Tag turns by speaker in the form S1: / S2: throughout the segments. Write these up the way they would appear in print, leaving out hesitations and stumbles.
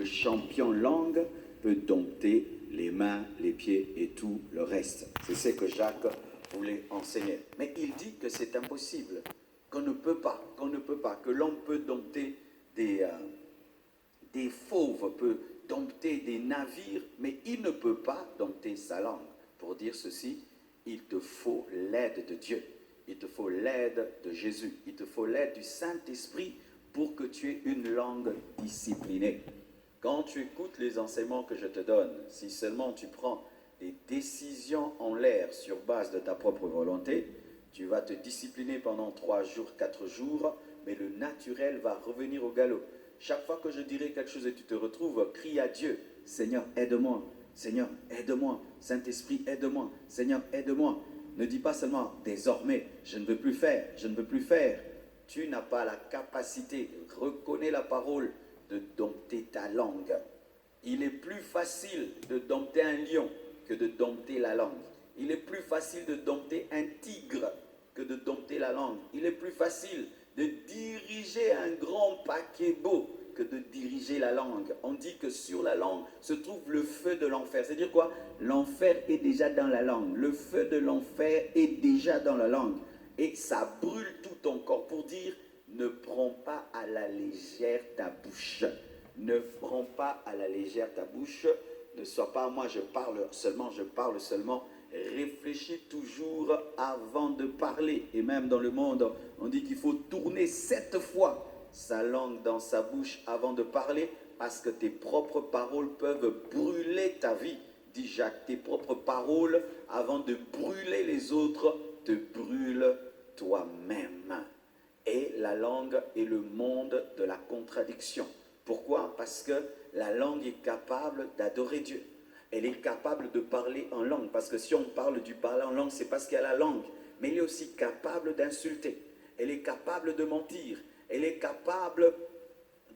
S1: le champion langue peut dompter les mains, les pieds et tout le reste. C'est ce que Jacques voulait enseigner. Mais il dit que c'est impossible, qu'on ne peut pas, que l'homme peut dompter des fauves, peut dompter des navires, mais il ne peut pas dompter sa langue. Pour dire ceci, il te faut l'aide de Dieu, il te faut l'aide de Jésus, il te faut l'aide du Saint-Esprit pour que tu aies une langue disciplinée. Quand tu écoutes les enseignements que je te donne, si seulement tu prends des décisions en l'air sur base de ta propre volonté, tu vas te discipliner pendant 3 jours, 4 jours, mais le naturel va revenir au galop. Chaque fois que je dirai quelque chose et tu te retrouves, crie à Dieu, Seigneur, aide-moi, Seigneur, aide-moi, Saint-Esprit, aide-moi, Seigneur, aide-moi. Ne dis pas seulement, désormais, je ne veux plus faire, je ne veux plus faire. Tu n'as pas la capacité, reconnais la parole, de dompter ta langue. Il est plus facile de dompter un lion que de dompter la langue. Il est plus facile de dompter un tigre que de dompter la langue. Il est plus facile de diriger un grand paquebot que de diriger la langue. On dit que sur la langue se trouve le feu de l'enfer. C'est-à-dire quoi? L'enfer est déjà dans la langue. Le feu de l'enfer est déjà dans la langue. Et ça brûle tout ton corps. Pour dire, ne prends pas à la légère ta bouche. Ne prends pas à la légère ta bouche. Ne sois pas, moi je parle seulement. Réfléchis toujours avant de parler. Et même dans le monde, on dit qu'il faut tourner 7 fois sa langue dans sa bouche avant de parler, parce que tes propres paroles peuvent brûler ta vie. Dis Jacques, tes propres paroles, avant de brûler les autres, te brûlent toi-même. Et la langue est le monde de la contradiction. Pourquoi? Parce que la langue est capable d'adorer Dieu. Elle est capable de parler en langue. Parce que si on parle du parler en langue, c'est parce qu'il y a la langue. Mais elle est aussi capable d'insulter. Elle est capable de mentir. Elle est capable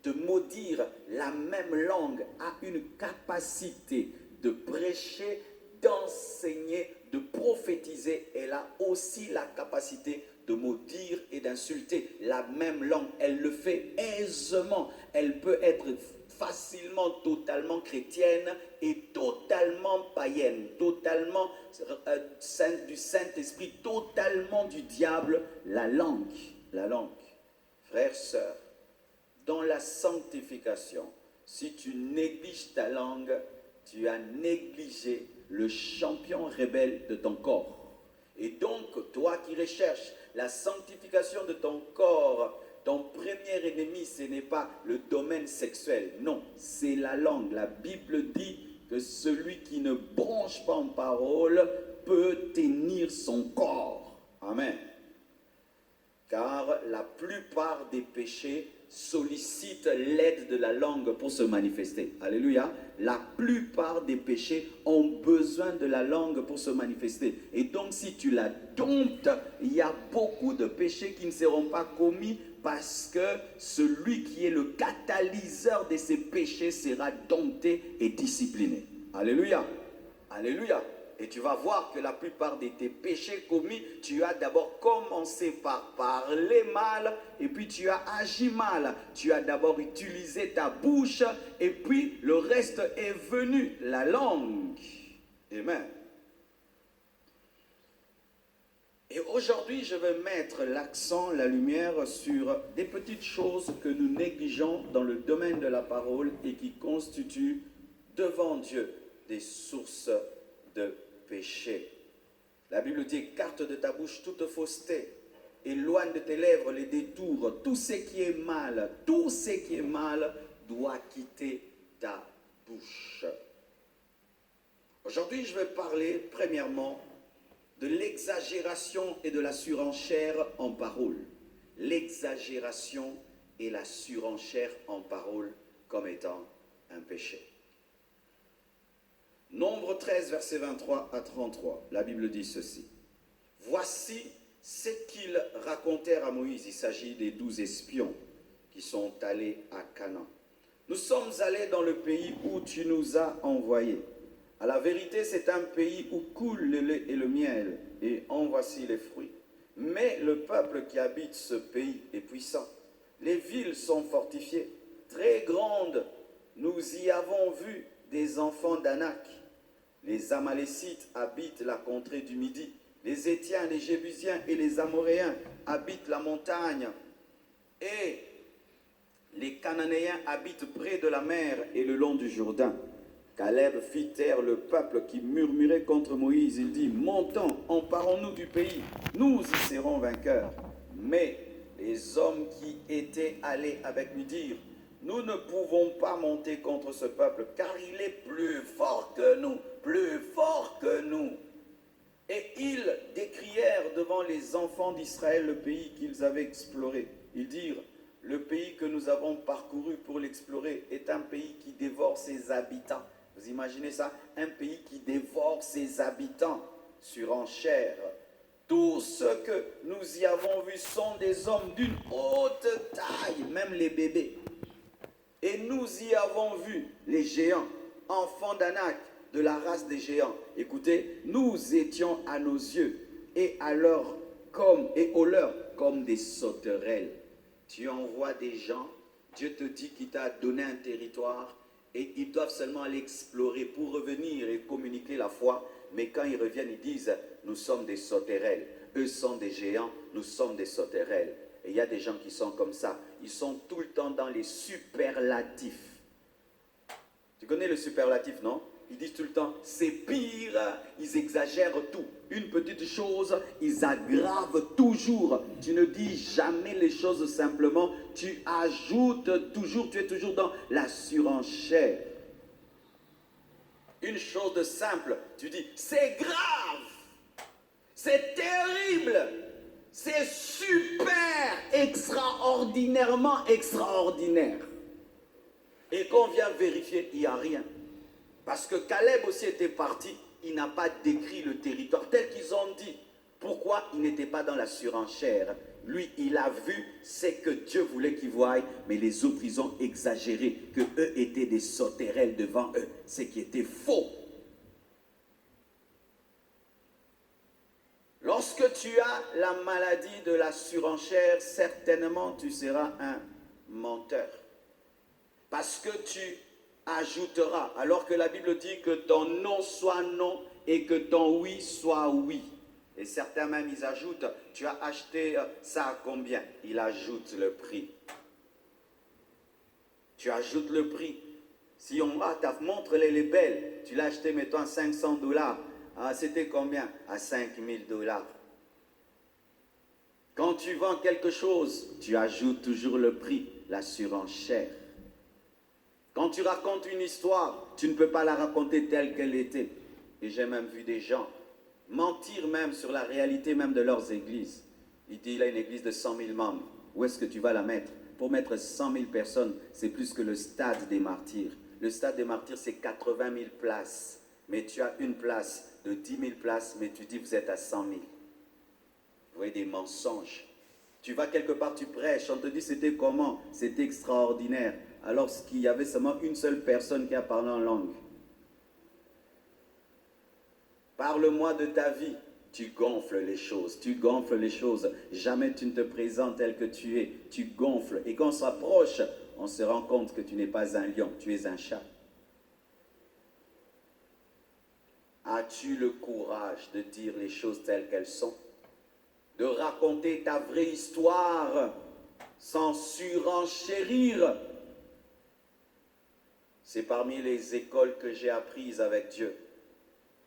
S1: de maudire. La même langue a une capacité de prêcher, d'enseigner, de prophétiser. Elle a aussi la capacité de maudire et d'insulter. La même langue, elle le fait aisément. Elle peut être facilement totalement chrétienne et totalement païenne, totalement du Saint-Esprit, totalement du diable. La langue. Frères, sœurs, dans la sanctification, si tu négliges ta langue, tu as négligé le champion rebelle de ton corps. Et donc, toi qui recherches la sanctification de ton corps, ton premier ennemi, ce n'est pas le domaine sexuel. Non, c'est la langue. La Bible dit que celui qui ne bronche pas en parole peut tenir son corps. Amen. Car la plupart des péchés sollicitent l'aide de la langue pour se manifester. Alléluia. La plupart des péchés ont besoin de la langue pour se manifester. Et donc si tu la domptes, il y a beaucoup de péchés qui ne seront pas commis parce que celui qui est le catalyseur de ces péchés sera dompté et discipliné. Alléluia. Alléluia. Et tu vas voir que la plupart de tes péchés commis, tu as d'abord commencé par parler mal, et puis tu as agi mal. Tu as d'abord utilisé ta bouche, et puis le reste est venu, la langue. Amen. Et aujourd'hui, je vais mettre l'accent, la lumière sur des petites choses que nous négligeons dans le domaine de la parole et qui constituent devant Dieu des sources de péché. La Bible dit, écarte de ta bouche toute fausseté, éloigne de tes lèvres les détours. Tout ce qui est mal doit quitter ta bouche. Aujourd'hui, je vais parler premièrement de l'exagération et de la surenchère en parole. L'exagération et la surenchère en parole comme étant un péché. Nombre 13, versets 23 à 33, la Bible dit ceci. Voici ce qu'ils racontèrent à Moïse. Il s'agit des 12 espions qui sont allés à Canaan. Nous sommes allés dans le pays où tu nous as envoyés. À la vérité, c'est un pays où coule le lait et le miel, et en voici les fruits. Mais le peuple qui habite ce pays est puissant. Les villes sont fortifiées, très grandes. Nous Nous y avons vu des enfants d'Anak. Les Amalécites habitent la contrée du Midi. Les Étiens, les Jébusiens et les Amoréens habitent la montagne. Et les Cananéens habitent près de la mer et le long du Jourdain. Caleb fit taire le peuple qui murmurait contre Moïse. Il dit, montons, emparons-nous du pays, nous y serons vainqueurs. Mais les hommes qui étaient allés avec lui dirent, nous ne pouvons pas monter contre ce peuple, car il est plus fort que nous, plus fort que nous. Et ils décrièrent devant les enfants d'Israël le pays qu'ils avaient exploré. Ils dirent, le pays que nous avons parcouru pour l'explorer est un pays qui dévore ses habitants. Vous imaginez ça? Un pays qui dévore ses habitants, surenchère. Tous ceux que nous y avons vus sont des hommes d'une haute taille, même les bébés. Et nous y avons vu les géants, enfants d'Anak, de la race des géants. Écoutez, nous étions à nos yeux et au leur comme des sauterelles. Tu envoies des gens, Dieu te dit qu'il t'a donné un territoire et ils doivent seulement aller explorer pour revenir et communiquer la foi. Mais quand ils reviennent, ils disent, nous sommes des sauterelles. Eux sont des géants, nous sommes des sauterelles. Et il y a des gens qui sont comme ça. Ils sont tout le temps dans les superlatifs. Tu connais le superlatif, non? Ils disent tout le temps, c'est pire, ils exagèrent tout. Une petite chose, ils aggravent toujours. Tu ne dis jamais les choses simplement, tu ajoutes toujours, tu es toujours dans la surenchère. Une chose de simple, tu dis, c'est grave, c'est terrible, c'est super, extraordinairement extraordinaire. Et quand on vient vérifier, il n'y a rien. Parce que Caleb aussi était parti, il n'a pas décrit le territoire tel qu'ils ont dit. Pourquoi il n'était pas dans la surenchère? Lui, il a vu ce que Dieu voulait qu'il voie, mais les autres, ils ont exagéré, que eux étaient des sauterelles devant eux, ce qui était faux. Lorsque tu as la maladie de la surenchère, certainement tu seras un menteur. Parce que tu ajouteras, alors que la Bible dit que ton non soit non et que ton oui soit oui. Et certains même, ils ajoutent, tu as acheté ça à combien? Il ajoute le prix. Tu ajoutes le prix. Si on va, montre-les les belles. Tu l'as acheté, mettons, à $500. Ah, c'était combien? À $5000. Quand tu vends quelque chose, tu ajoutes toujours le prix, la surenchère. Quand tu racontes une histoire, tu ne peux pas la raconter telle qu'elle était. Et j'ai même vu des gens mentir même sur la réalité même de leurs églises. Il dit, il a une église de 100 000 membres. Où est-ce que tu vas la mettre? Pour mettre 100 000 personnes, c'est plus que le stade des martyrs. Le stade des martyrs, c'est 80 000 places. Mais tu as une place de 10 000 places, mais tu dis vous êtes à 100 000. Vous voyez des mensonges. Tu vas quelque part, tu prêches, on te dit c'était comment? C'était extraordinaire. Alors qu'il y avait seulement une seule personne qui a parlé en langue. Parle-moi de ta vie. Tu gonfles les choses, tu gonfles les choses. Jamais tu ne te présentes tel que tu es. Tu gonfles. Et quand on s'approche, on se rend compte que tu n'es pas un lion, tu es un chat. As-tu le courage de dire les choses telles qu'elles sont? De raconter ta vraie histoire sans surenchérir? C'est parmi les écoles que j'ai apprises avec Dieu.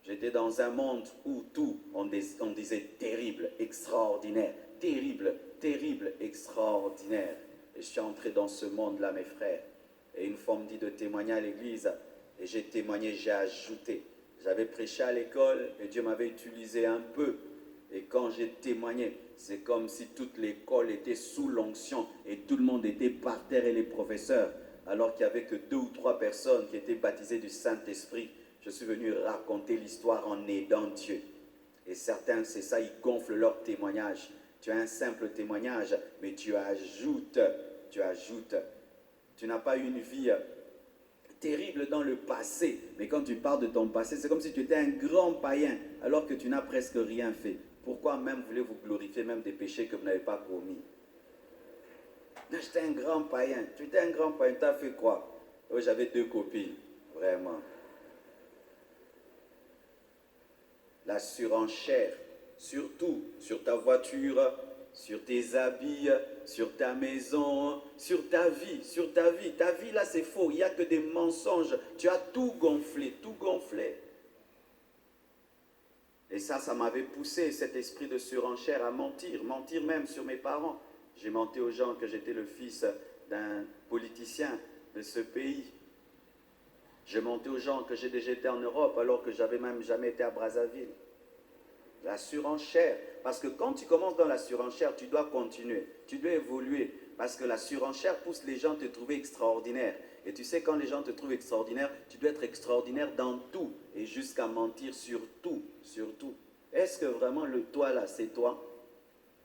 S1: J'étais dans un monde où tout, on disait terrible, extraordinaire, terrible, terrible, extraordinaire. Et je suis entré dans ce monde-là, mes frères. Et une fois, on me dit de témoigner à l'église. Et j'ai témoigné, j'ai ajouté. J'avais prêché à l'école et Dieu m'avait utilisé un peu. Et quand j'ai témoigné, c'est comme si toute l'école était sous l'onction et tout le monde était par terre et les professeurs. Alors qu'il n'y avait que 2 ou 3 personnes qui étaient baptisées du Saint-Esprit. Je suis venu raconter l'histoire en aidant Dieu. Et certains, c'est ça, ils gonflent leur témoignage. Tu as un simple témoignage, mais tu ajoutes. Tu n'as pas eu une vie terrible dans le passé, mais quand tu parles de ton passé, c'est comme si tu étais un grand païen, alors que tu n'as presque rien fait. Pourquoi même voulez-vous glorifier même des péchés que vous n'avez pas commis? J'étais un grand païen. Tu étais un grand païen, tu as fait quoi? Oh, j'avais 2 copines, vraiment. La surenchère, surtout sur ta voiture, sur tes habits, sur ta maison, sur ta vie, sur ta vie. Ta vie là c'est faux, il n'y a que des mensonges. Tu as tout gonflé, tout gonflé. Et ça m'avait poussé, cet esprit de surenchère, à mentir, mentir même sur mes parents. J'ai menti aux gens que j'étais le fils d'un politicien de ce pays. J'ai menti aux gens que j'ai déjà été en Europe alors que j'avais même jamais été à Brazzaville. La surenchère. Parce que quand tu commences dans la surenchère, tu dois continuer, tu dois évoluer. Parce que la surenchère pousse les gens à te trouver extraordinaire. Et tu sais, quand les gens te trouvent extraordinaire, tu dois être extraordinaire dans tout. Et jusqu'à mentir sur tout, sur tout. Est-ce que vraiment le toi là, c'est toi?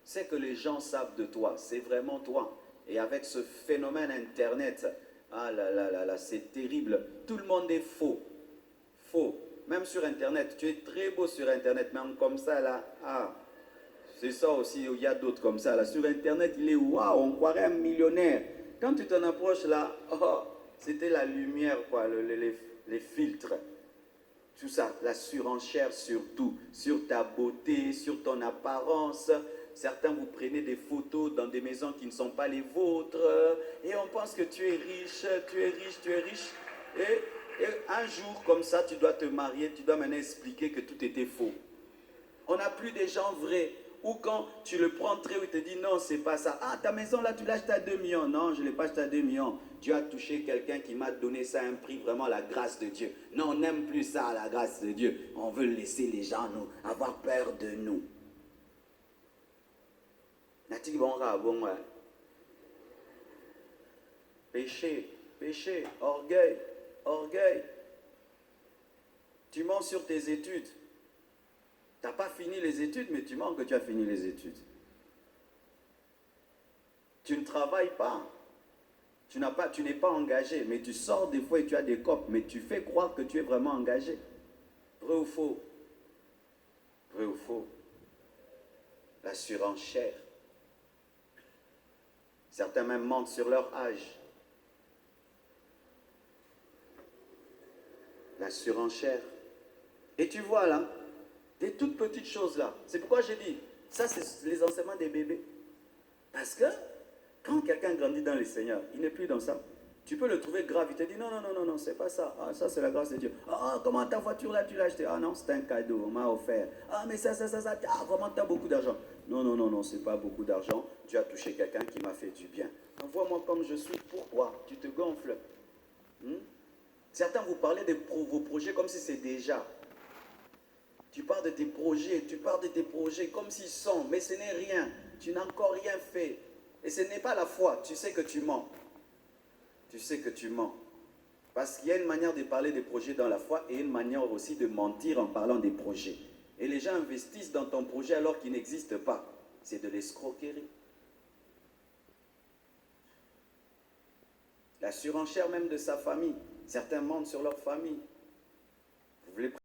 S1: C'est que les gens savent de toi, c'est vraiment toi. Et avec ce phénomène Internet, ah là là là là, c'est terrible. Tout le monde est faux. Faux. Même sur Internet, tu es très beau sur Internet, même comme ça là, ah, c'est ça aussi, il y a d'autres comme ça là. Sur Internet, il est waouh, on croirait un millionnaire. Quand tu t'en approches là, oh, c'était la lumière quoi, les filtres. Tout ça, la surenchère sur tout, sur ta beauté, sur ton apparence. Certains vous prenez des photos dans des maisons qui ne sont pas les vôtres et on pense que tu es riche, tu es riche, tu es riche. Et un jour comme ça, tu dois te marier, tu dois maintenant expliquer que tout était faux. On n'a plus des gens vrais. Ou quand tu le prends très haut, il te dit non, c'est pas ça. Ah, ta maison là, tu l'as achetée à 2 millions. Non, je ne l'ai pas achetée à 2 millions. Dieu a touché quelqu'un qui m'a donné ça à un prix, vraiment la grâce de Dieu. Non, on n'aime plus ça, la grâce de Dieu. On veut laisser les gens nous avoir peur de nous. N'a-t-il bon bon, ouais. Péché, péché, orgueil, orgueil. Tu mens sur tes études. Tu n'as pas fini les études, mais tu mens que tu as fini les études. Tu ne travailles pas. Tu n'es pas engagé, mais tu sors des fois et tu as des copes, mais tu fais croire que tu es vraiment engagé. Vrai ou faux? Vrai ou faux? La surenchère. Certains même mentent sur leur âge. La surenchère. Et tu vois là, des toutes petites choses là. C'est pourquoi j'ai dit, ça c'est les enseignements des bébés. Parce que quand quelqu'un grandit dans le Seigneur, il n'est plus dans ça. Tu peux le trouver grave, il te dit non, non, non, non, non, c'est pas ça. Ah, ça c'est la grâce de Dieu. Ah, comment ta voiture là tu l'as achetée? Ah non, c'est un cadeau, on m'a offert. Ah, mais ça, ah, vraiment tu as beaucoup d'argent. Non, non, non, non, c'est pas beaucoup d'argent. Tu as touché quelqu'un qui m'a fait du bien. Vois-moi comme je suis, pourquoi? Tu te gonfles. Certains vous parlez de vos projets comme si c'est déjà. Tu parles de tes projets comme s'ils sont, mais ce n'est rien. Tu n'as encore rien fait. Et ce n'est pas la foi, tu sais que tu mens. Tu sais que tu mens. Parce qu'il y a une manière de parler des projets dans la foi et une manière aussi de mentir en parlant des projets. Et les gens investissent dans ton projet alors qu'il n'existe pas. C'est de l'escroquerie. La surenchère même de sa famille. Certains mentent sur leur famille. Vous voulez